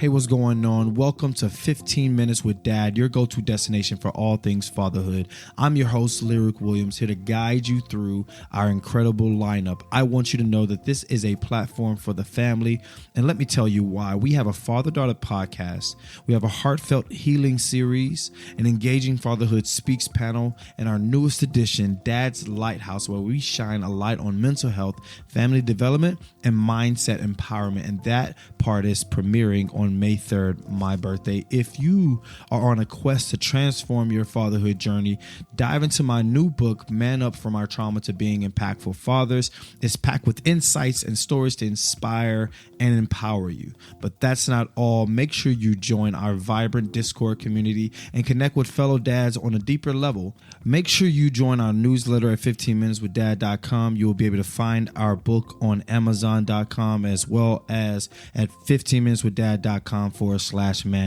Hey, what's going on? Welcome to 15 Minutes with Dad, your go-to destination for all things fatherhood. I'm your host, Lyric Williams, here to guide you through our incredible lineup. I want you to know that this is a platform for the family, and let me tell you why. We have a father-daughter podcast, we have a heartfelt healing series, an engaging fatherhood speaks panel, and our newest edition, Dad's Lighthouse, where we shine a light on mental health, family development, and mindset empowerment, and that part is premiering on May 3rd, my birthday. If you are on a quest to transform your fatherhood journey, dive into my new book, Man Up From Our Trauma to Being Impactful Fathers. It's packed with insights and stories to inspire and empower you. But that's not all. Make sure you join our vibrant Discord community and connect with fellow dads on a deeper level. Make sure you join our newsletter at 15minuteswithdad.com. You will be able to find our book on amazon.com as well as at 15minuteswithdad.com/man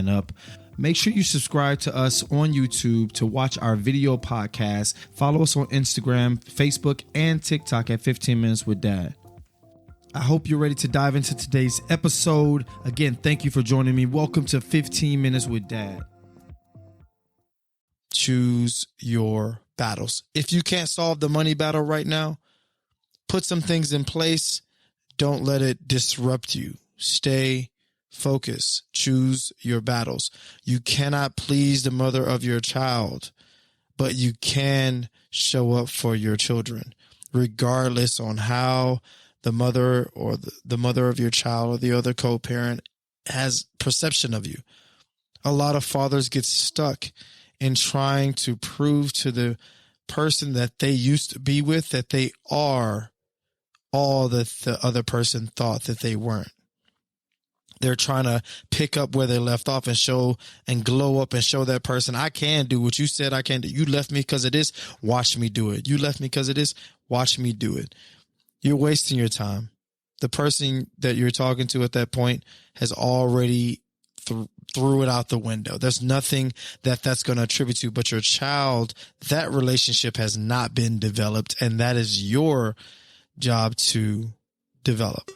up. Make sure you subscribe to us on YouTube to watch our video podcast. Follow us on Instagram, Facebook, and TikTok at 15 Minutes with Dad. I hope you're ready to dive into today's episode. Again, thank you for joining me. Welcome to 15 Minutes with Dad. Choose your battles. If you can't solve the money battle right now, put some things in place. Don't let it disrupt you. Stay focused. Choose your battles. You cannot please the mother of your child, but you can show up for your children, regardless on how the mother or the mother of your child or the other co-parent has perception of you. A lot of fathers get stuck in trying to prove to the person that they used to be with that they are all that the other person thought that they weren't. They're trying to pick up where they left off and show and glow up and show that person, I can do what you said I can do. You left me because of this. Watch me do it. You left me because of this. Watch me do it. You're wasting your time. The person that you're talking to at that point has already threw it out the window. There's nothing that's going to attribute to, but your child, that relationship has not been developed, and that is your job to develop.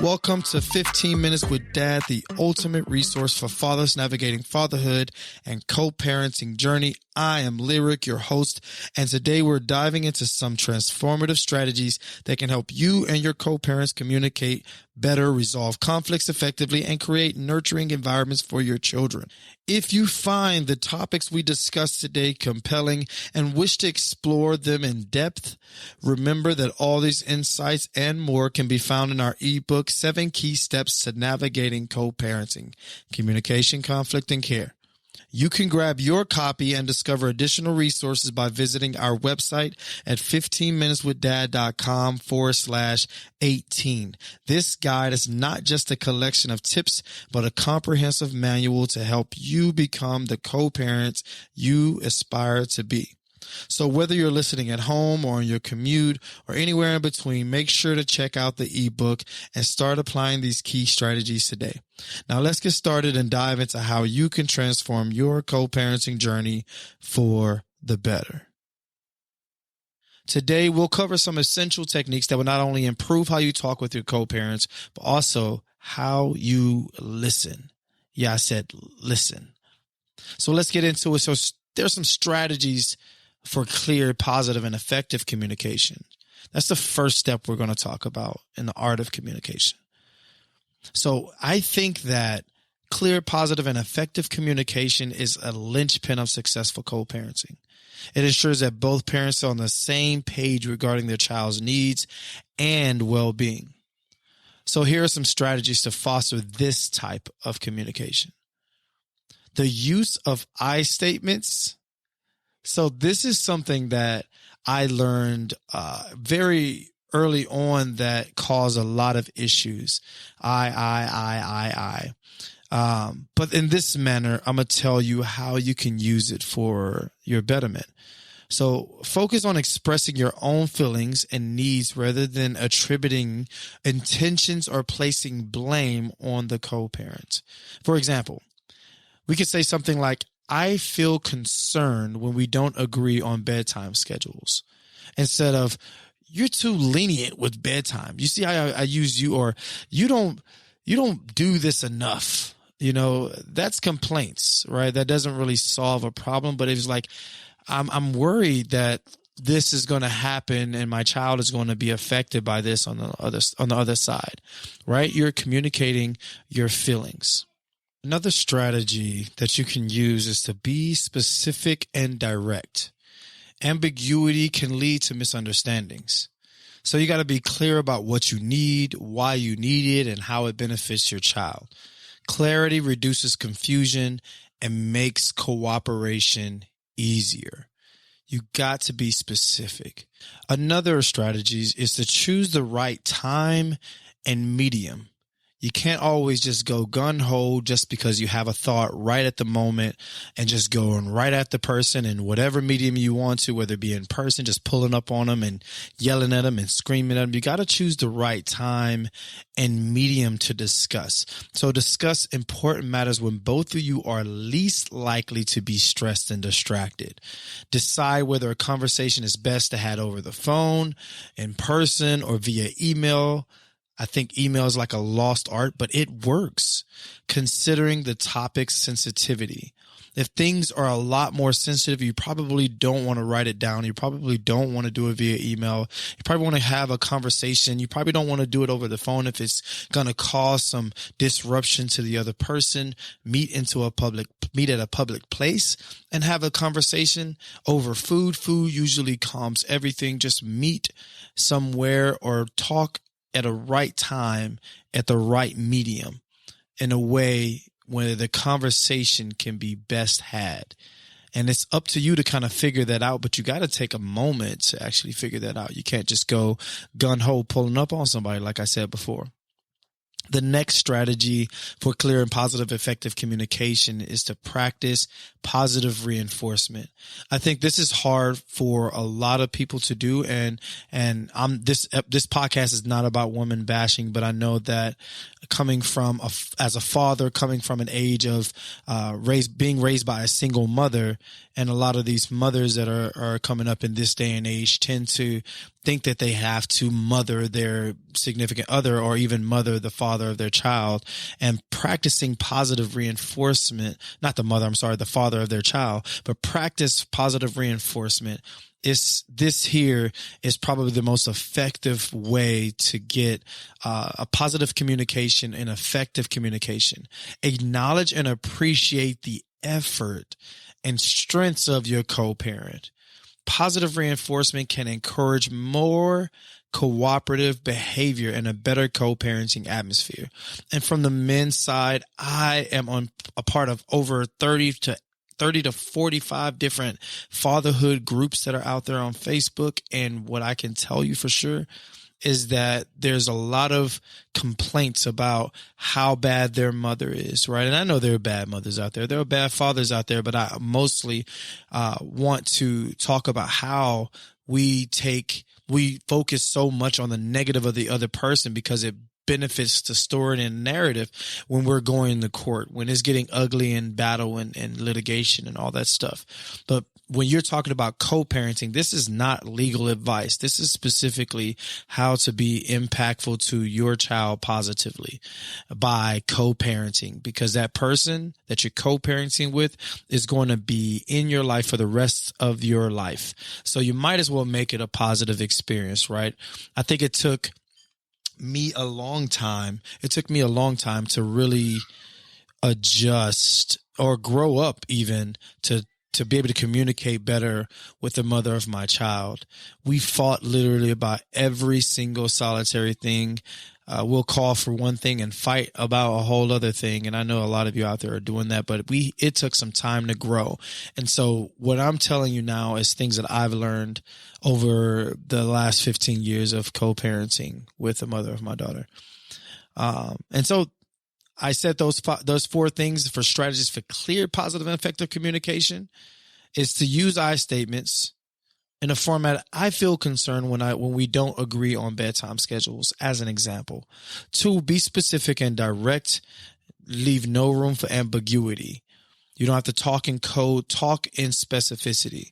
Welcome to 15 Minutes with Dad, the ultimate resource for fathers navigating fatherhood and co-parenting journey. I am Lyric, your host, and today we're diving into some transformative strategies that can help you and your co-parents communicate better, resolve conflicts effectively, and create nurturing environments for your children. If you find the topics we discussed today compelling and wish to explore them in depth, remember that all these insights and more can be found in our ebook, 7 Key Steps to Navigating Co-Parenting, Communication, Conflict, and Care. You can grab your copy and discover additional resources by visiting our website at 15minuteswithdad.com/18. This guide is not just a collection of tips, but a comprehensive manual to help you become the co-parents you aspire to be. So whether you're listening at home or on your commute or anywhere in between, make sure to check out the ebook and start applying these key strategies today. Now let's get started and dive into how you can transform your co-parenting journey for the better. Today, we'll cover some essential techniques that will not only improve how you talk with your co-parents, but also how you listen. Yeah, I said listen. So let's get into it. So there's some strategies for clear, positive, and effective communication. That's the first step we're going to talk about in the art of communication. So I think that clear, positive, and effective communication is a linchpin of successful co-parenting. It ensures that both parents are on the same page regarding their child's needs and well-being. So here are some strategies to foster this type of communication. The use of I statements. So this is something that I learned very early on that caused a lot of issues. I. But in this manner, I'm going to tell you how you can use it for your betterment. So focus on expressing your own feelings and needs rather than attributing intentions or placing blame on the co-parent. For example, we could say something like, I feel concerned when we don't agree on bedtime schedules, instead of you're too lenient with bedtime. You see how I use you, or you don't do this enough. That's complaints, right? That doesn't really solve a problem, but it's like, I'm worried that this is going to happen and my child is going to be affected by this on the other side, right? You're communicating your feelings. Another strategy that you can use is to be specific and direct. Ambiguity can lead to misunderstandings. So you got to be clear about what you need, why you need it, and how it benefits your child. Clarity reduces confusion and makes cooperation easier. You got to be specific. Another strategy is to choose the right time and medium. You can't always just go gun-ho just because you have a thought right at the moment and just going right at the person in whatever medium you want to, whether it be in person, just pulling up on them and yelling at them and screaming at them. You got to choose the right time and medium to discuss. So discuss important matters when both of you are least likely to be stressed and distracted. Decide whether a conversation is best to have over the phone, in person, or via email. I think email is like a lost art, but it works, considering the topic's sensitivity. If things are a lot more sensitive, you probably don't want to write it down. You probably don't want to do it via email. You probably want to have a conversation. You probably don't want to do it over the phone if it's going to cause some disruption to the other person. Meet at a public place and have a conversation over food. Food usually calms everything. Just meet somewhere or talk at a right time, at the right medium, in a way where the conversation can be best had. And it's up to you to kind of figure that out, but you got to take a moment to actually figure that out. You can't just go gun-ho pulling up on somebody, like I said before. The next strategy for clear and positive, effective communication is to practice positive reinforcement. I think this is hard for a lot of people to do, and this podcast is not about woman bashing, but I know that coming from as a father, coming from an age of being raised by a single mother, and a lot of these mothers that are coming up in this day and age tend to think that they have to mother their significant other or even mother the father of their child, and practicing positive reinforcement, the father of their child, but practice positive reinforcement. This here is probably the most effective way to get a positive communication and effective communication. Acknowledge and appreciate the effort and strengths of your co-parent. Positive reinforcement can encourage more cooperative behavior and a better co-parenting atmosphere. And from the men's side, I am on a part of over 30 to 45 different fatherhood groups that are out there on Facebook. And what I can tell you for sure is that there's a lot of complaints about how bad their mother is, right? And I know there are bad mothers out there. There are bad fathers out there, but I mostly want to talk about how we focus so much on the negative of the other person because it benefits to store it in a narrative when we're going to court, when it's getting ugly in battle and litigation and all that stuff. But when you're talking about co-parenting, this is not legal advice. This is specifically how to be impactful to your child positively by co-parenting, because that person that you're co-parenting with is going to be in your life for the rest of your life. So you might as well make it a positive experience, right? I think it took me a long time to really adjust or grow up even to be able to communicate better with the mother of my child. We fought literally about every single solitary thing. We'll call for one thing and fight about a whole other thing. And I know a lot of you out there are doing that, but it took some time to grow. And so what I'm telling you now is things that I've learned over the last 15 years of co-parenting with the mother of my daughter. And so I said those four things for strategies for clear, positive, and effective communication is to use I statements in a format. I feel concerned when we don't agree on bedtime schedules, as an example. 2, be specific and direct. Leave no room for ambiguity. You don't have to talk in code, talk in specificity.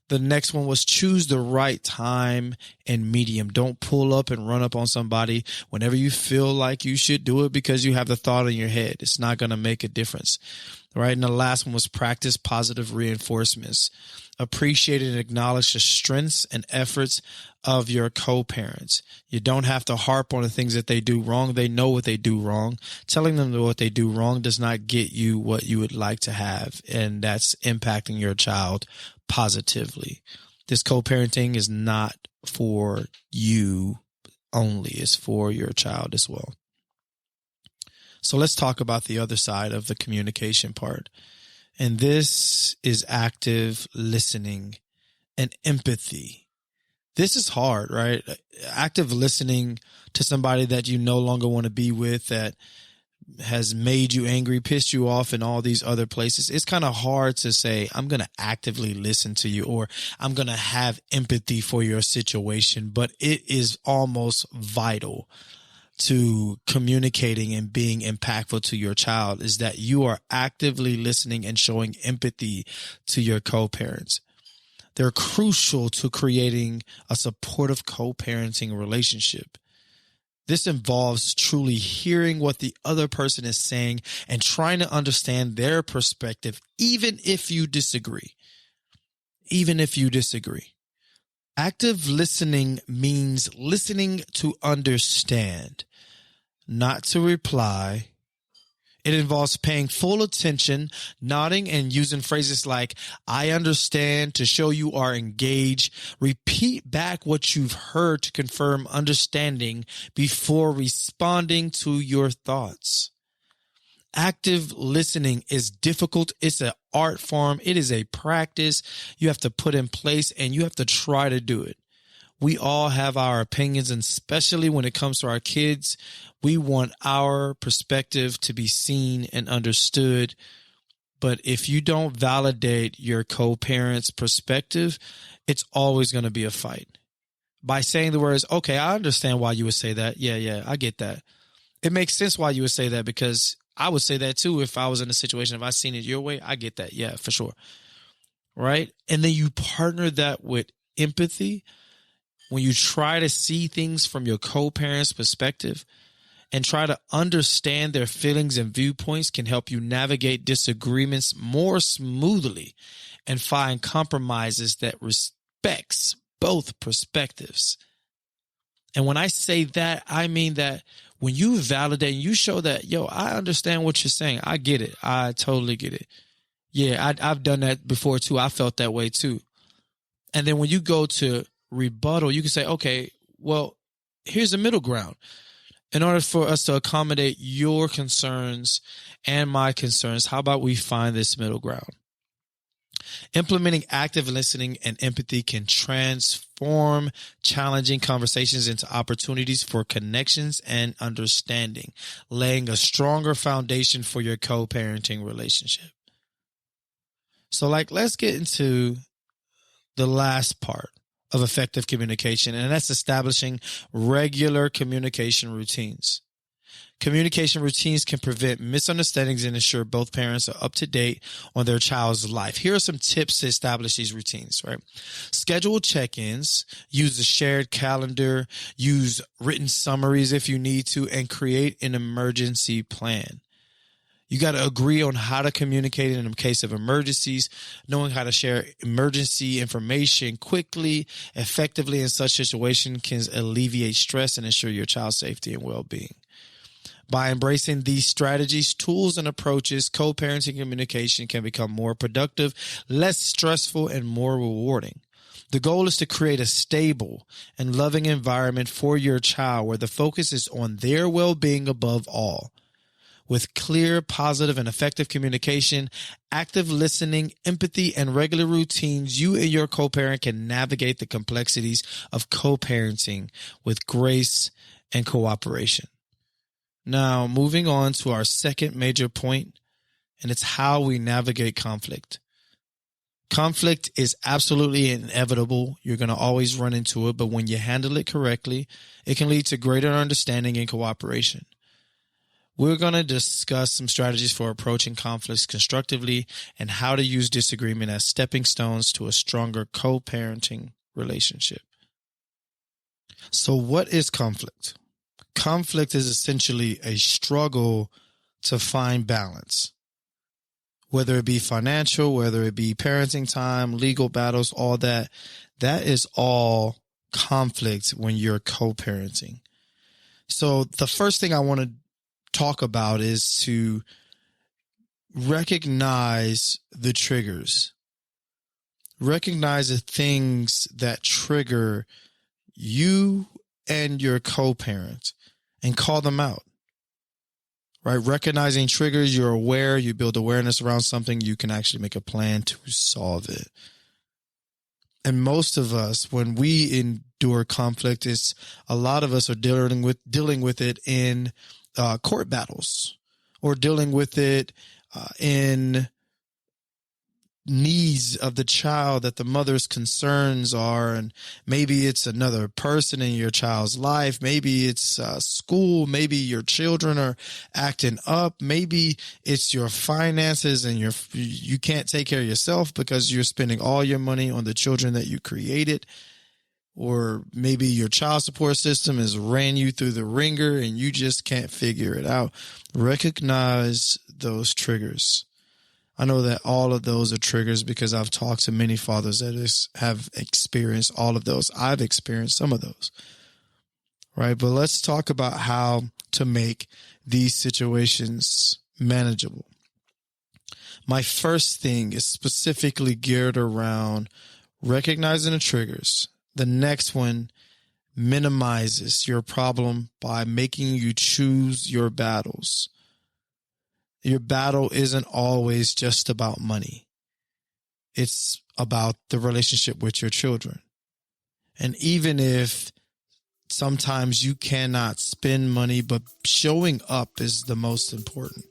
The next one was choose the right time and medium. Don't pull up and run up on somebody whenever you feel like you should do it because you have the thought in your head. It's not going to make a difference, right? And the last one was practice positive reinforcements. Appreciate and acknowledge the strengths and efforts of your co-parents. You don't have to harp on the things that they do wrong. They know what they do wrong. Telling them what they do wrong does not get you what you would like to have, and that's impacting your child positively. This co-parenting is not for you only. It's for your child as well. So let's talk about the other side of the communication part. And this is active listening and empathy. This is hard, right? Active listening to somebody that you no longer want to be with, that has made you angry, pissed you off in all these other places. It's kind of hard to say, I'm going to actively listen to you, or I'm going to have empathy for your situation, but it is almost vital to communicating and being impactful to your child is that you are actively listening and showing empathy to your co-parents. They're crucial to creating a supportive co-parenting relationship. This involves truly hearing what the other person is saying and trying to understand their perspective, even if you disagree. Even if you disagree. Active listening means listening to understand, not to reply. It involves paying full attention, nodding, and using phrases like, I understand, to show you are engaged. Repeat back what you've heard to confirm understanding before responding to your thoughts. Active listening is difficult. It's an art form. It is a practice you have to put in place, and you have to try to do it. We all have our opinions, and especially when it comes to our kids, we want our perspective to be seen and understood. But if you don't validate your co-parent's perspective, it's always going to be a fight. By saying the words, okay, I understand why you would say that. Yeah, I get that. It makes sense why you would say that, because I would say that too if I was in a situation. If I seen it your way, I get that. Yeah, for sure. Right? And then you partner that with empathy. When you try to see things from your co-parent's perspective and try to understand their feelings and viewpoints, can help you navigate disagreements more smoothly and find compromises that respects both perspectives. And when I say that, I mean that when you validate and you show that, yo, I understand what you're saying. I get it. I totally get it. Yeah, I've done that before too. I felt that way too. And then when you go to rebuttal, you can say, okay, well, here's the middle ground. In order for us to accommodate your concerns and my concerns, how about we find this middle ground? Implementing active listening and empathy can transform challenging conversations into opportunities for connections and understanding, laying a stronger foundation for your co-parenting relationship. So, let's get into the last part of effective communication, and that's establishing regular communication routines. Communication routines can prevent misunderstandings and ensure both parents are up to date on their child's life. Here are some tips to establish these routines, right? Schedule check-ins, use a shared calendar, use written summaries if you need to, and create an emergency plan. You got to agree on how to communicate in case of emergencies. Knowing how to share emergency information quickly, effectively in such situation can alleviate stress and ensure your child's safety and well-being. By embracing these strategies, tools, and approaches, co-parenting communication can become more productive, less stressful, and more rewarding. The goal is to create a stable and loving environment for your child where the focus is on their well-being above all. With clear, positive, and effective communication, active listening, empathy, and regular routines, you and your co-parent can navigate the complexities of co-parenting with grace and cooperation. Now, moving on to our second major point, and it's how we navigate conflict. Conflict is absolutely inevitable. You're going to always run into it, but when you handle it correctly, it can lead to greater understanding and cooperation. We're going to discuss some strategies for approaching conflicts constructively and how to use disagreement as stepping stones to a stronger co-parenting relationship. So what is conflict? Conflict is essentially a struggle to find balance, whether it be financial, whether it be parenting time, legal battles, all that. That is all conflict when you're co-parenting. So the first thing I want to talk about is to recognize the triggers. Recognize the things that trigger you and your co-parent and call them out. Right? Recognizing triggers, you're aware, you build awareness around something, you can actually make a plan to solve it. And most of us, when we endure conflict, it's a lot of us are dealing with it in court battles, or dealing with it in needs of the child that the mother's concerns are. And maybe it's another person in your child's life. Maybe it's school. Maybe your children are acting up. Maybe it's your finances and you can't take care of yourself because you're spending all your money on the children that you created. Or maybe your child support system has ran you through the ringer and you just can't figure it out. Recognize those triggers. I know that all of those are triggers because I've talked to many fathers that have experienced all of those. I've experienced some of those, right? But let's talk about how to make these situations manageable. My first thing is specifically geared around recognizing the triggers. The next one minimizes your problem by making you choose your battles. Your battle isn't always just about money. It's about the relationship with your children. And even if sometimes you cannot spend money, but showing up is the most important.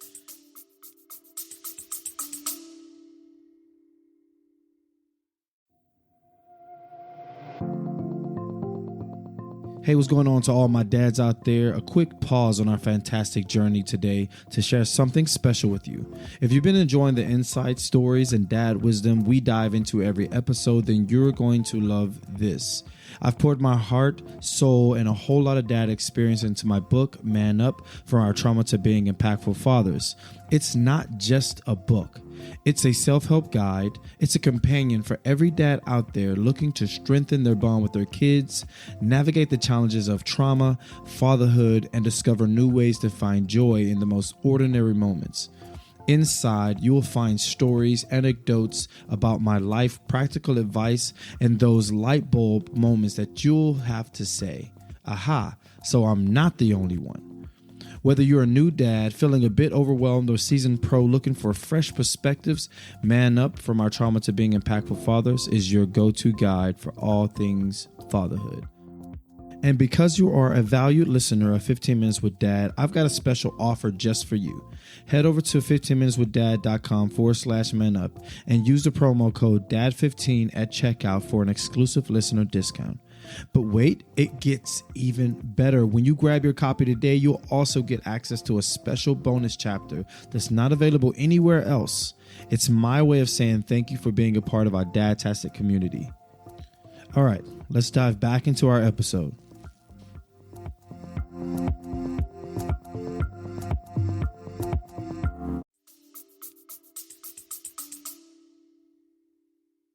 Hey, what's going on to all my dads out there? A quick pause on our fantastic journey today to share something special with you. If you've been enjoying the insight, stories, and dad wisdom we dive into every episode, then you're going to love this. I've poured my heart, soul, and a whole lot of dad experience into my book, Man Up, From Our Trauma to Being Impactful Fathers. It's not just a book. It's a self-help guide. It's a companion for every dad out there looking to strengthen their bond with their kids, navigate the challenges of trauma, fatherhood, and discover new ways to find joy in the most ordinary moments. Inside, you will find stories, anecdotes about my life, practical advice, and those light bulb moments that you'll have to say, aha, so I'm not the only one. Whether you're a new dad, feeling a bit overwhelmed, or seasoned pro looking for fresh perspectives, Man Up, From Our Trauma to Being Impactful Fathers is your go-to guide for all things fatherhood. And because you are a valued listener of 15 Minutes with Dad, I've got a special offer just for you. Head over to 15minuteswithdad.com/manup and use the promo code DAD15 at checkout for an exclusive listener discount. But wait, it gets even better. When you grab your copy today, you'll also get access to a special bonus chapter that's not available anywhere else. It's my way of saying thank you for being a part of our Dadtastic community. All right, let's dive back into our episode.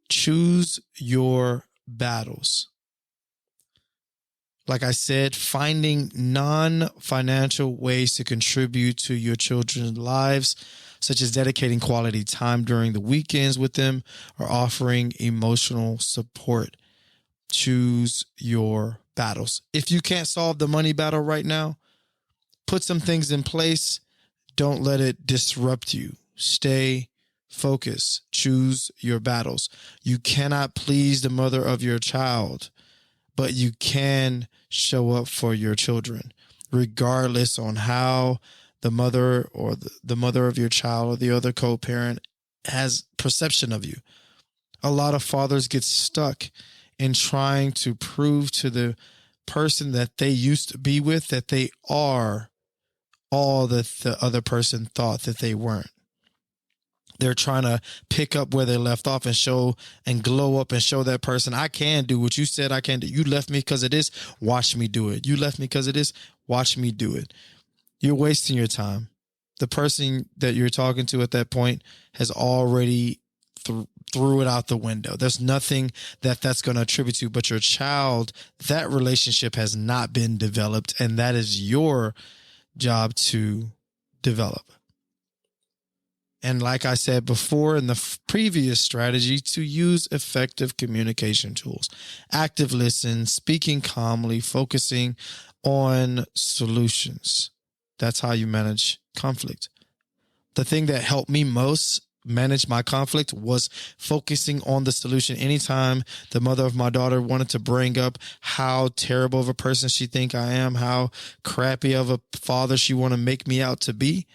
Choose your battles. Like I said, finding non-financial ways to contribute to your children's lives, such as dedicating quality time during the weekends with them or offering emotional support. Choose your battles. If you can't solve the money battle right now, put some things in place. Don't let it disrupt you. Stay focused. Choose your battles. You cannot please the mother of your child, but you can show up for your children, regardless on how the mother or the mother of your child or the other co-parent has perception of you. A lot of fathers get stuck in trying to prove to the person that they used to be with that they are all that the other person thought that they weren't. They're trying to pick up where they left off and show and glow up and show that person, I can do what you said I can do. You left me because of this. Watch me do it. You left me because of this. Watch me do it. You're wasting your time. The person that you're talking to at that point has already threw it out the window. There's nothing that's going to attribute to, but your child, that relationship has not been developed, and that is your job to develop. And like I said before in the previous strategy, to use effective communication tools, active listen, speaking calmly, focusing on solutions. That's how you manage conflict. The thing that helped me most manage my conflict was focusing on the solution. Anytime the mother of my daughter wanted to bring up how terrible of a person she think I am, how crappy of a father she want to make me out to be,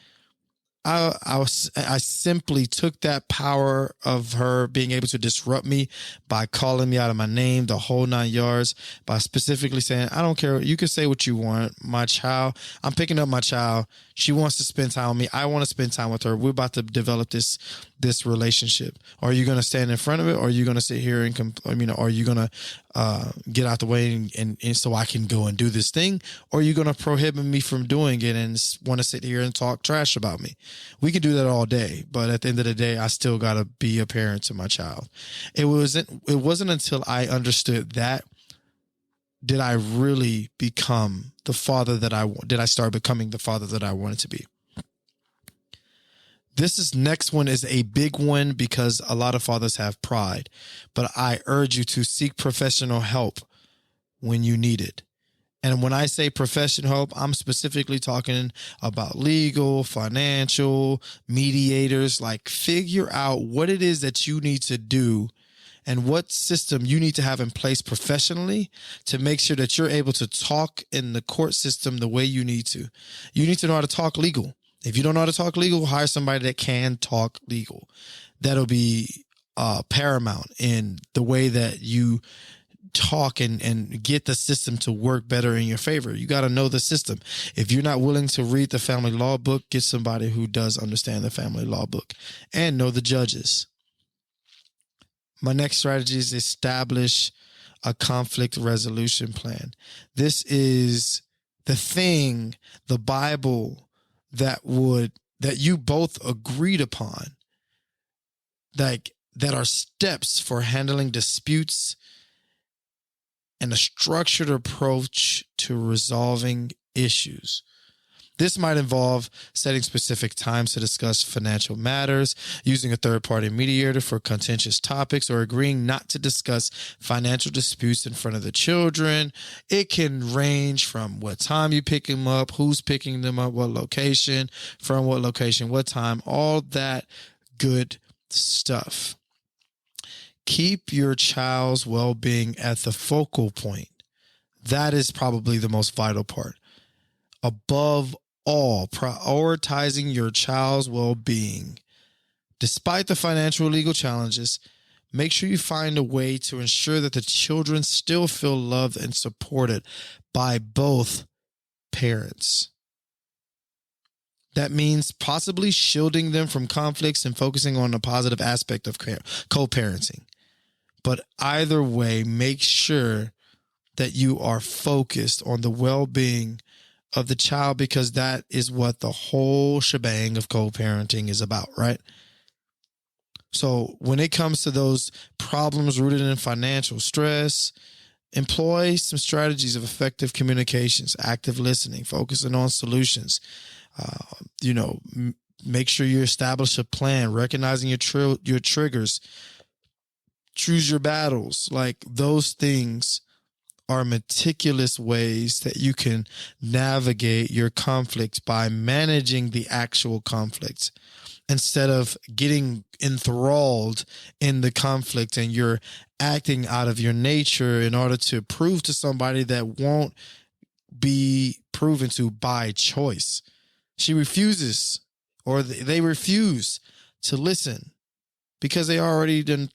I simply took that power of her being able to disrupt me by calling me out of my name, the whole 9 yards, by specifically saying, I don't care. You can say what you want. My child, I'm picking up my child. She wants to spend time with me. I want to spend time with her. We're about to develop this relationship. Are you going to stand in front of it? Or are you going to sit here and, are you going to get out the way and so I can go and do this thing? Or are you going to prohibit me from doing it and want to sit here and talk trash about me? We can do that all day, but at the end of the day, I still got to be a parent to my child. It wasn't until I understood that did I really become the father did I start becoming the father that I wanted to be. Next one is a big one because a lot of fathers have pride, but I urge you to seek professional help when you need it. And when I say professional help, I'm specifically talking about legal, financial, mediators. Like, figure out what it is that you need to do and what system you need to have in place professionally to make sure that you're able to talk in the court system the way you need to. You need to know how to talk legal. If you don't know how to talk legal, hire somebody that can talk legal. That'll be paramount in the way that you talk and get the system to work better in your favor. You got to know the system. If you're not willing to read the family law book, get somebody who does understand the family law book and know the judges. My next strategy is establish a conflict resolution plan. This is the thing, the Bible that you both agreed upon, that are steps for handling disputes and a structured approach to resolving issues. This might involve setting specific times to discuss financial matters, using a third-party mediator for contentious topics, or agreeing not to discuss financial disputes in front of the children. It can range from what time you pick them up, who's picking them up, what location, from what location, what time, all that good stuff. Keep your child's well-being at the focal point. That is probably the most vital part. Above all, prioritizing your child's well-being. Despite the financial or legal challenges, make sure you find a way to ensure that the children still feel loved and supported by both parents. That means possibly shielding them from conflicts and focusing on the positive aspect of co-parenting. But either way, make sure that you are focused on the well-being of the child, because that is what the whole shebang of co-parenting is about, right? So when it comes to those problems rooted in financial stress, employ some strategies of effective communications, active listening, focusing on solutions. Make sure you establish a plan, recognizing your triggers, choose your battles. Like, those things are meticulous ways that you can navigate your conflicts by managing the actual conflicts instead of getting enthralled in the conflict and you're acting out of your nature in order to prove to somebody that won't be proven to by choice. She refuses, or they refuse to listen because they already done,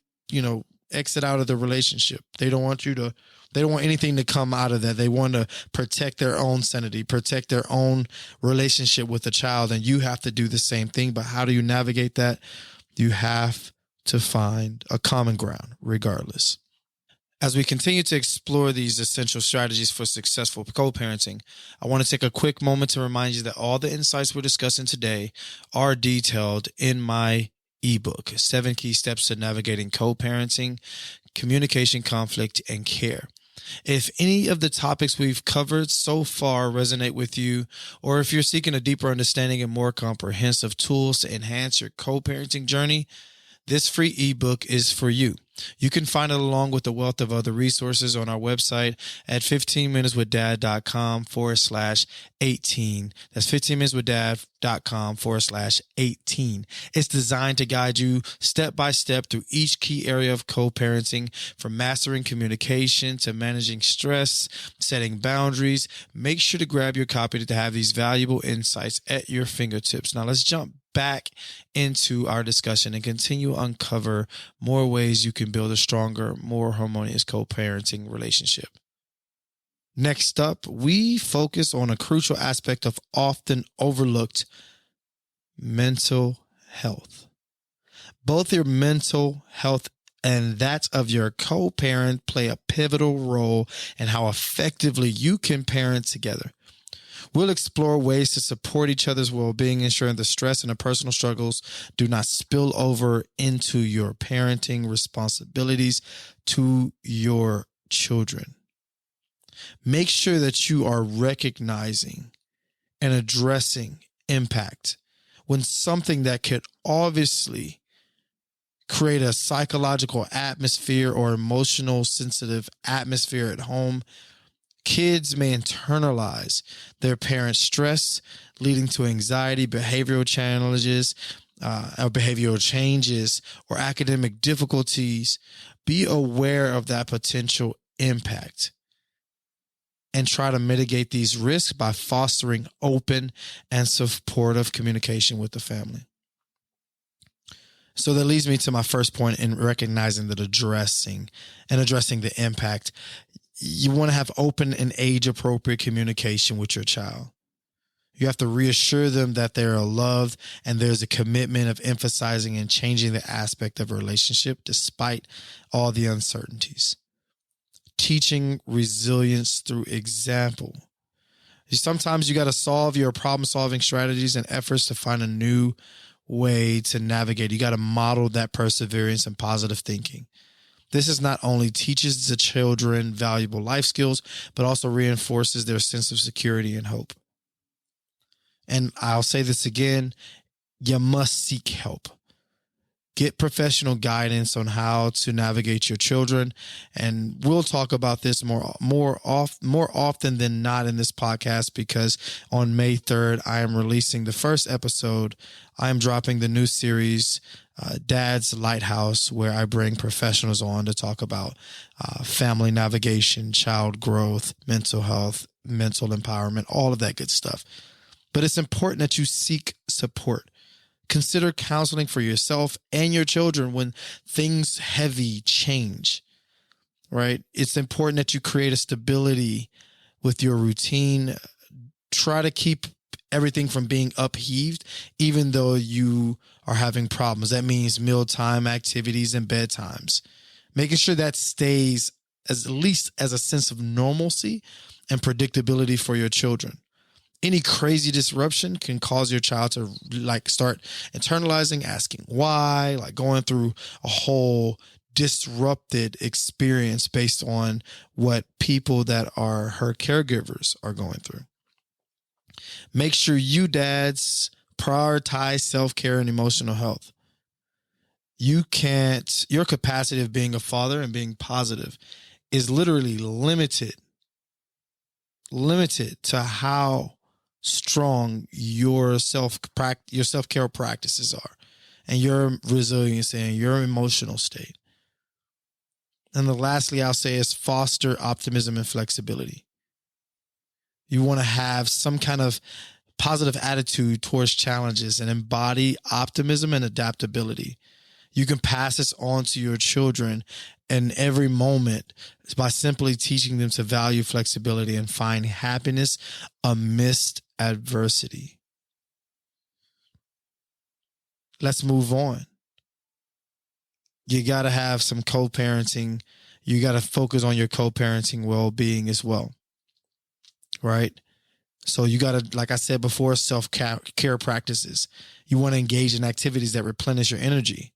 exit out of the relationship. They don't want anything to come out of that. They want to protect their own sanity, protect their own relationship with the child. And you have to do the same thing. But how do you navigate that? You have to find a common ground regardless. As we continue to explore these essential strategies for successful co-parenting, I want to take a quick moment to remind you that all the insights we're discussing today are detailed in my ebook, 7 Key Steps to Navigating Co-Parenting, Communication, Conflict, and Care. If any of the topics we've covered so far resonate with you, or if you're seeking a deeper understanding and more comprehensive tools to enhance your co-parenting journey, this free ebook is for you. You can find it along with a wealth of other resources on our website at 15minuteswithdad.com/18. That's 15minuteswithdad.com/18. It's designed to guide you step by step through each key area of co-parenting, from mastering communication to managing stress, setting boundaries. Make sure to grab your copy to have these valuable insights at your fingertips. Now let's jump back into our discussion and continue to uncover more ways you can build a stronger, more harmonious co-parenting relationship. Next up, we focus on a crucial aspect of often overlooked mental health. Both your mental health and that of your co-parent play a pivotal role in how effectively you can parent together. We'll explore ways to support each other's well-being, ensuring the stress and the personal struggles do not spill over into your parenting responsibilities to your children. Make sure that you are recognizing and addressing impact when something that could obviously create a psychological atmosphere or emotional sensitive atmosphere at home. Kids may internalize their parents' stress, leading to anxiety, behavioral challenges, or behavioral changes, or academic difficulties. Be aware of that potential impact and try to mitigate these risks by fostering open and supportive communication with the family. So that leads me to my first point in recognizing that addressing the impact. You want to have open and age-appropriate communication with your child. You have to reassure them that they are loved and there's a commitment of emphasizing and changing the aspect of a relationship despite all the uncertainties. Teaching resilience through example. Sometimes you got to solve your problem-solving strategies and efforts to find a new way to navigate. You got to model that perseverance and positive thinking. This is not only teaches the children valuable life skills, but also reinforces their sense of security and hope. And I'll say this again, you must seek help. Get professional guidance on how to navigate your children. And we'll talk about this more often than not in this podcast, because on May 3rd, I am releasing the first episode. I am dropping the new series, Dad's Lighthouse, where I bring professionals on to talk about family navigation, child growth, mental health, mental empowerment, all of that good stuff. But it's important that you seek support. Consider counseling for yourself and your children when things heavy change, right? It's important that you create a stability with your routine. Try to keep everything from being upheaved, even though you are having problems. That means mealtime activities and bedtimes. Making sure that stays at least as a sense of normalcy and predictability for your children. Any crazy disruption can cause your child to start internalizing, asking why, going through a whole disrupted experience based on what people that are her caregivers are going through. Make sure you dads prioritize self-care and emotional health. Your capacity of being a father and being positive is literally limited to how strong your self-care practices are and your resilience and your emotional state. And then lastly, I'll say is foster optimism and flexibility. You want to have some kind of positive attitude towards challenges and embody optimism and adaptability. You can pass this on to your children in every moment by simply teaching them to value flexibility and find happiness amidst adversity. Let's move on. You got to have some co-parenting. You got to focus on your co-parenting well-being as well, right? So you got to, like I said before, self-care practices. You want to engage in activities that replenish your energy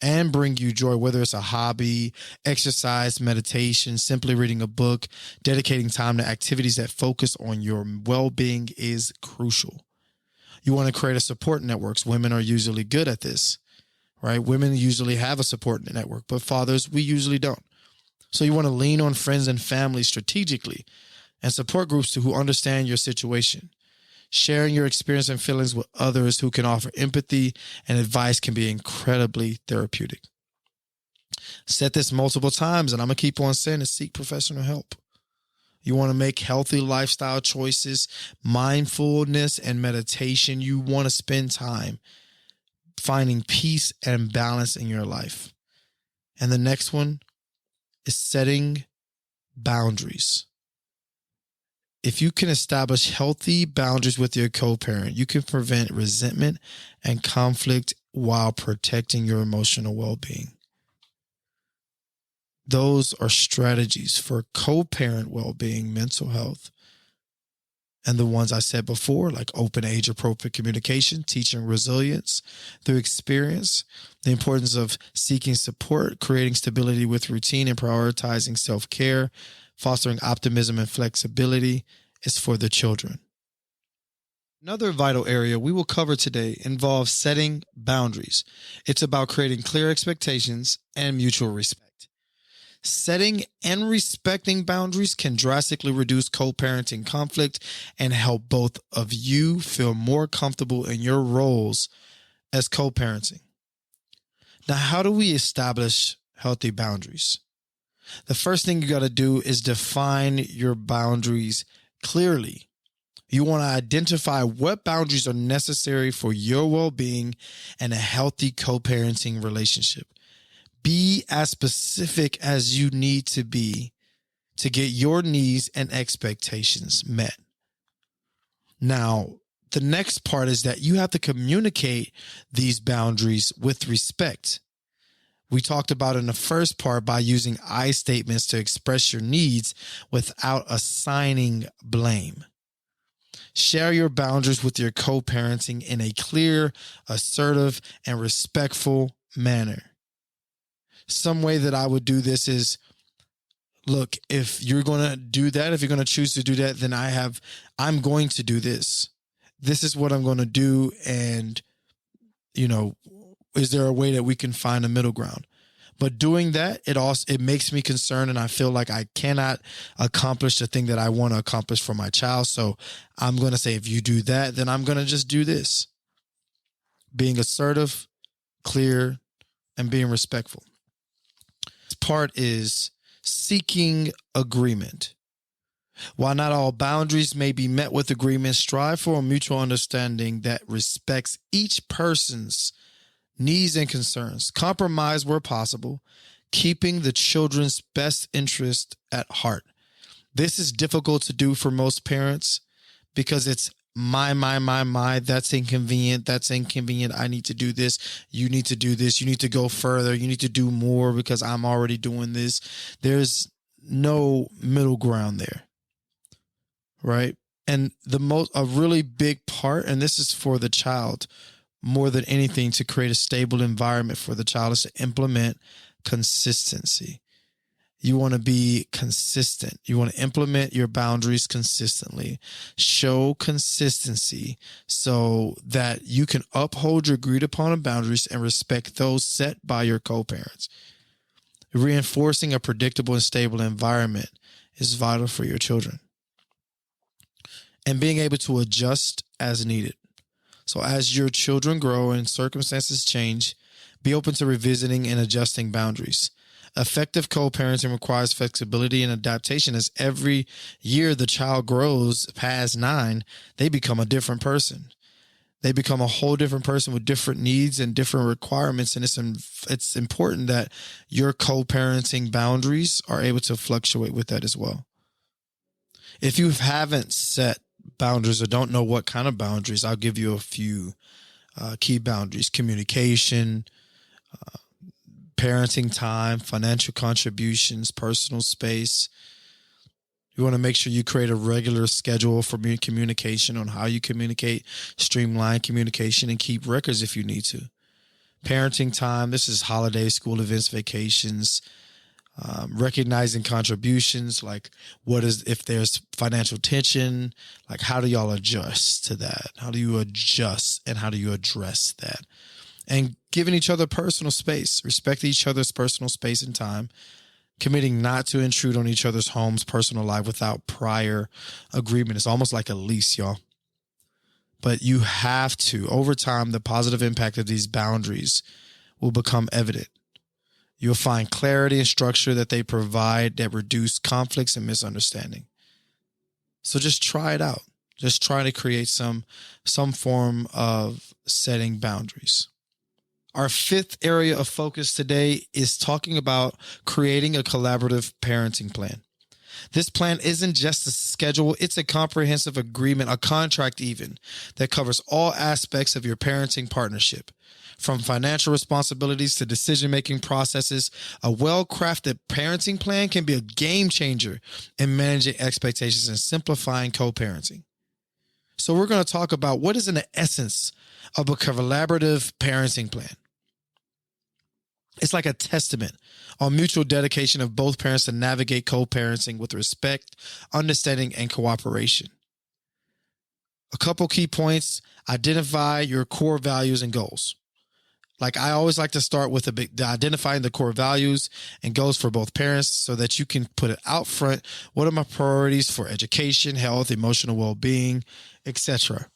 and bring you joy, whether it's a hobby, exercise, meditation, simply reading a book. Dedicating time to activities that focus on your well-being is crucial. You want to create a support networks. Women are usually good at this, right? Women usually have a support network, but fathers, we usually don't. So you want to lean on friends and family strategically and support groups who understand your situation. Sharing your experience and feelings with others who can offer empathy and advice can be incredibly therapeutic. Said this multiple times, and I'm going to keep on saying it: seek professional help. You want to make healthy lifestyle choices, mindfulness and meditation. You want to spend time finding peace and balance in your life. And the next one is setting boundaries. If you can establish healthy boundaries with your co-parent, you can prevent resentment and conflict while protecting your emotional well-being. Those are strategies for co-parent well-being, mental health, and the ones I said before, like open age-appropriate communication, teaching resilience through experience, the importance of seeking support, creating stability with routine, and prioritizing self-care, fostering optimism and flexibility is for the children. Another vital area we will cover today involves setting boundaries. It's about creating clear expectations and mutual respect. Setting and respecting boundaries can drastically reduce co-parenting conflict and help both of you feel more comfortable in your roles as co-parenting. Now, how do we establish healthy boundaries? The first thing you got to do is define your boundaries clearly. You want to identify what boundaries are necessary for your well-being and a healthy co-parenting relationship. Be as specific as you need to be to get your needs and expectations met. Now, the next part is that you have to communicate these boundaries with respect. We talked about in the first part by using I statements to express your needs without assigning blame. Share your boundaries with your co-parenting in a clear, assertive, and respectful manner. Some way that I would do this is, look, if you're going to do that, if you're going to choose to do that, then I'm going to do this. This is what I'm going to do. And, is there a way that we can find a middle ground? But doing that, it makes me concerned, and I feel like I cannot accomplish the thing that I want to accomplish for my child. So I'm going to say, if you do that, then I'm going to just do this. Being assertive, clear, and being respectful. This part is seeking agreement. While not all boundaries may be met with agreement, strive for a mutual understanding that respects each person's needs and concerns. Compromise where possible, keeping the children's best interest at heart. This is difficult to do for most parents because it's my, that's inconvenient. I need to do this. You need to do this. You need to go further. You need to do more because I'm already doing this. There's no middle ground there, right? And a really big part, and this is for the child more than anything, to create a stable environment for the child, is to implement consistency. You want to be consistent. You want to implement your boundaries consistently. Show consistency so that you can uphold your agreed upon boundaries and respect those set by your co-parents. Reinforcing a predictable and stable environment is vital for your children. And being able to adjust as needed. So as your children grow and circumstances change, be open to revisiting and adjusting boundaries. Effective co-parenting requires flexibility and adaptation, as every year the child grows past 9, they become a different person. They become a whole different person with different needs and different requirements. And it's important that your co-parenting boundaries are able to fluctuate with that as well. If you haven't set boundaries or don't know what kind of boundaries, I'll give you a few key boundaries: communication, parenting time, financial contributions, personal space. You want to make sure you create a regular schedule for communication on how you communicate, streamline communication, and keep records if you need to. Parenting time, this is holidays, school events, vacations, recognizing contributions, like if there's financial tension, like how do y'all adjust to that? How do you adjust and how do you address that? And giving each other personal space, respect each other's personal space and time, committing not to intrude on each other's homes, personal life without prior agreement. It's almost like a lease, y'all. But you have to, over time, the positive impact of these boundaries will become evident. You'll find clarity and structure that they provide that reduce conflicts and misunderstanding. So just try it out. Just try to create some form of setting boundaries. Our fifth area of focus today is talking about creating a collaborative parenting plan. This plan isn't just a schedule, it's a comprehensive agreement, a contract even, that covers all aspects of your parenting partnership. From financial responsibilities to decision-making processes, a well-crafted parenting plan can be a game changer in managing expectations and simplifying co-parenting. So we're going to talk about what is in the essence of a collaborative parenting plan. It's like a testament on mutual dedication of both parents to navigate co-parenting with respect, understanding, and cooperation. A couple key points: identify your core values and goals. Like I always like to start with identifying the core values and goals for both parents so that you can put it out front. What are my priorities for education, health, emotional well-being, etc.?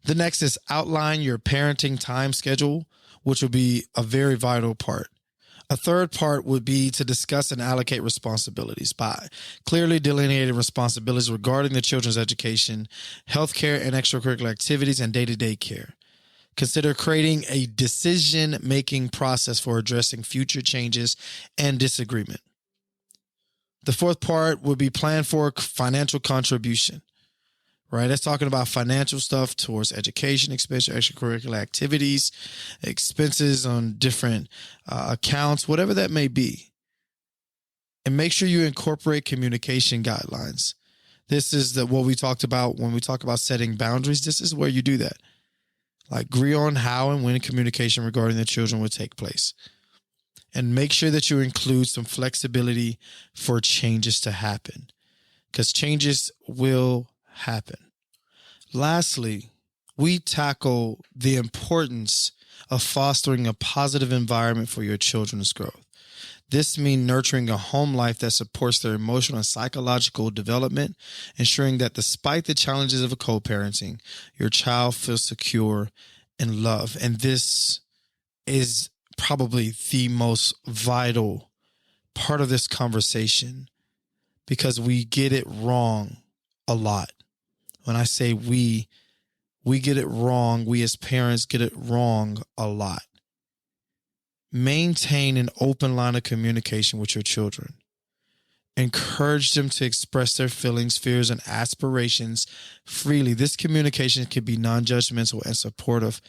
The next is outline your parenting time schedule, which will be a very vital part. A third part would be to discuss and allocate responsibilities by clearly delineating responsibilities regarding the children's education, healthcare, and extracurricular activities and day-to-day care. Consider creating a decision-making process for addressing future changes and disagreement. The fourth part would be plan for financial contribution. Right, that's talking about financial stuff towards education, expenses, extracurricular activities, expenses on different accounts, whatever that may be. And make sure you incorporate communication guidelines. This is what we talked about when we talk about setting boundaries. This is where you do that. Like agree on how and when communication regarding the children will take place. And make sure that you include some flexibility for changes to happen, because changes will happen. Lastly, we tackle the importance of fostering a positive environment for your children's growth. This means nurturing a home life that supports their emotional and psychological development, ensuring that despite the challenges of a co-parenting, your child feels secure and loved. And this is probably the most vital part of this conversation, because we get it wrong a lot. When I say we get it wrong, we as parents get it wrong a lot. Maintain an open line of communication with your children. Encourage them to express their feelings, fears, and aspirations freely. This communication can be non-judgmental and supportive,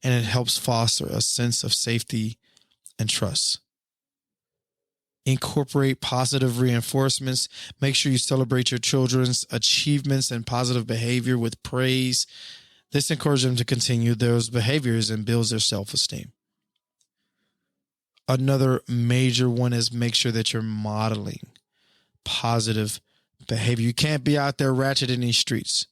and it helps foster a sense of safety and trust. Incorporate positive reinforcements. Make sure you celebrate your children's achievements and positive behavior with praise. This encourages them to continue those behaviors and builds their self-esteem. Another major one is make sure that you're modeling positive behavior. You can't be out there ratchet in these streets.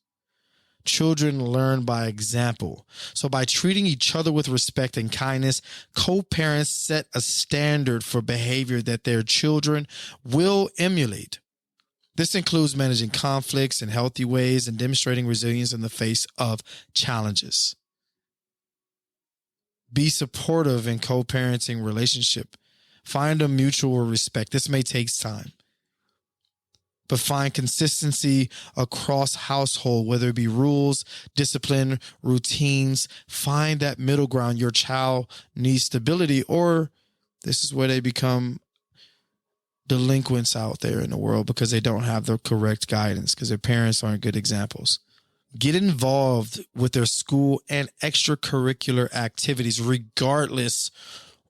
Children learn by example. So by treating each other with respect and kindness, co-parents set a standard for behavior that their children will emulate. This includes managing conflicts in healthy ways and demonstrating resilience in the face of challenges. Be supportive in co-parenting relationship. Find a mutual respect. This may take time. but find consistency across household, whether it be rules, discipline, routines. Find that middle ground. Your child needs stability, or this is where they become delinquents out there in the world because they don't have the correct guidance, because their parents aren't good examples. Get involved with their school and extracurricular activities, regardless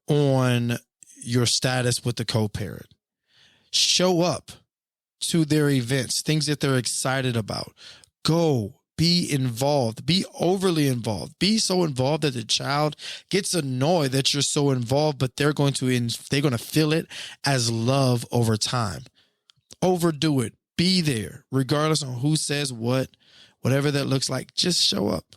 on your status with the co-parent. Show up to their events, things that they're excited about. Go, be involved, be overly involved, be so involved that the child gets annoyed that you're so involved, but they're going to feel it as love over time. Overdo it. Be there, regardless on who says what, whatever that looks like. Just show up.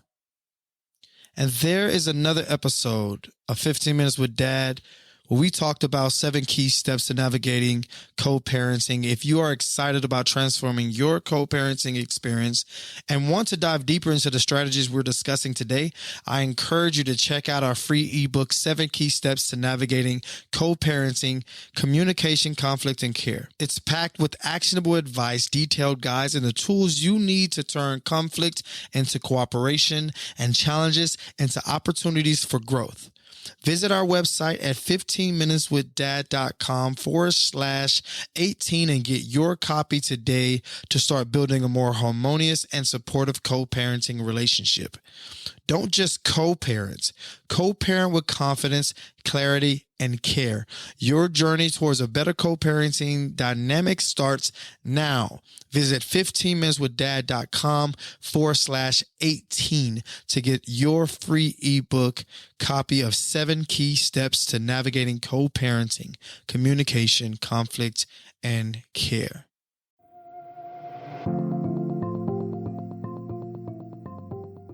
And there is another episode of 15 Minutes with Dad where we talked about 7 key steps to navigating co-parenting. If you are excited about transforming your co-parenting experience and want to dive deeper into the strategies we're discussing today, I encourage you to check out our free ebook, 7 Key Steps to Navigating Co-Parenting, Communication, Conflict, and Care. It's packed with actionable advice, detailed guides, and the tools you need to turn conflict into cooperation and challenges into opportunities for growth. Visit our website at 15minuteswithdad.com/18 and get your copy today to start building a more harmonious and supportive co-parenting relationship. Don't just co-parent. Co-parent with confidence, clarity, and care. Your journey towards a better co-parenting dynamic starts now. Visit 15minuteswithdad.com/18 to get your free ebook copy of 7 key steps to navigating co-parenting, communication, conflict, and care.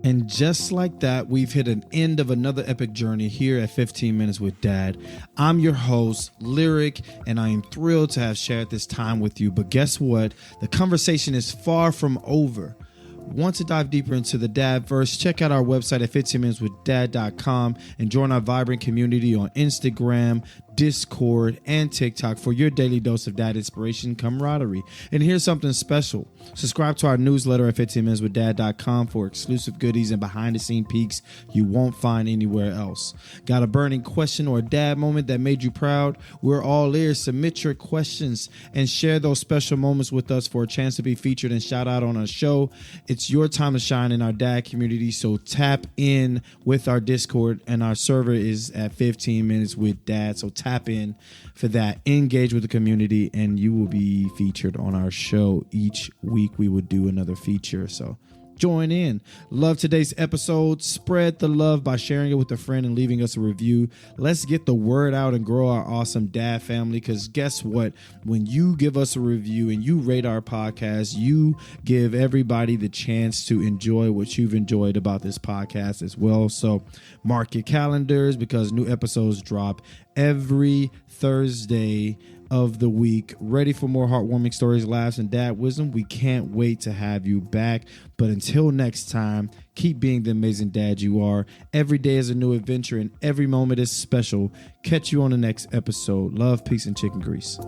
And just like that, we've hit an end of another epic journey here at 15 Minutes with Dad. I'm your host, Lyric, and I am thrilled to have shared this time with you. But guess what? The conversation is far from over. Want to dive deeper into the Dadverse? Check out our website at 15minuteswithdad.com and join our vibrant community on Instagram, Discord, and TikTok for your daily dose of dad inspiration camaraderie. And here's something special. Subscribe to our newsletter at 15minuteswithdad.com for exclusive goodies and behind-the-scenes peeks you won't find anywhere else. Got a burning question or a dad moment that made you proud? We're all ears. Submit your questions and share those special moments with us for a chance to be featured and shout out on our show. It's your time to shine in our dad community, so tap in with our Discord, and our server is at 15 Minutes with Dad, so tap in for that. Engage with the community, and you will be featured on our show. Each week we will do another feature, so join in. Love today's episode. Spread the love by sharing it with a friend and leaving us a review. Let's get the word out and grow our awesome dad family, because guess what? When you give us a review and you rate our podcast, you give everybody the chance to enjoy what you've enjoyed about this podcast as well. So mark your calendars, because new episodes drop every Thursday of the week. Ready for more heartwarming stories, laughs, and dad wisdom? We can't wait to have you back. But until next time, keep being the amazing dad you are. Every day is a new adventure and every moment is special. Catch you on the next episode. Love, peace, and chicken grease.